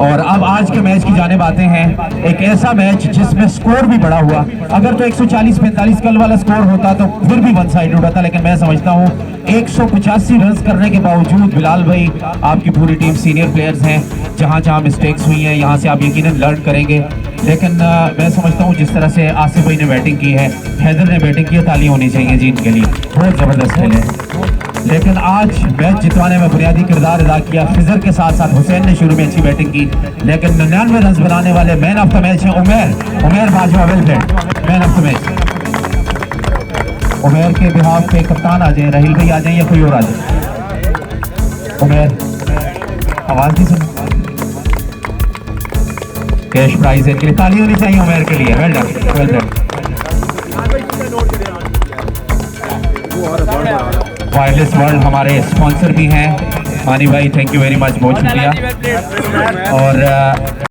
और अब आज के मैच की जानिब आते हैं, एक ऐसा मैच जिसमें स्कोर भी बड़ा हुआ। अगर तो 140-45 कल वाला स्कोर होता तो फिर भी वन साइड होता था, लेकिन मैं समझता हूँ 185 रन करने के बावजूद बिलाल भाई, आपकी पूरी टीम सीनियर प्लेयर्स हैं, जहाँ जहाँ मिस्टेक्स हुई हैं यहाँ से आप यकीनन लर्न करेंगे। लेकिन मैं समझता हूँ जिस तरह से आसिफ भाई ने बैटिंग की है, हैदर ने बैटिंग की है, ताली होनी चाहिए जी इनके लिए, बहुत ज़बरदस्त खेले। लेकिन आज मैच जितवाने में बुनियादी किरदार अदा किया फिजर के साथ साथ हुसैन ने शुरू में अच्छी बैटिंग की, लेकिन 99 रन बनाने वाले मैन ऑफ द मैच हैं Umair Bajwa, well played, man of the match. Umair के बिहाफ पे कप्तान आ जाए, राहिल भाई आ जाए या कोई और आ जाए। उमैर आवाज नहीं सुनी, कैश प्राइज है, ताली होनी चाहिए उमैर के लिए, well done, well done. Wireless world हमारे स्पॉन्सर भी हैं, मानी भाई थैंक यू वेरी मच, बहुत शुक्रिया। और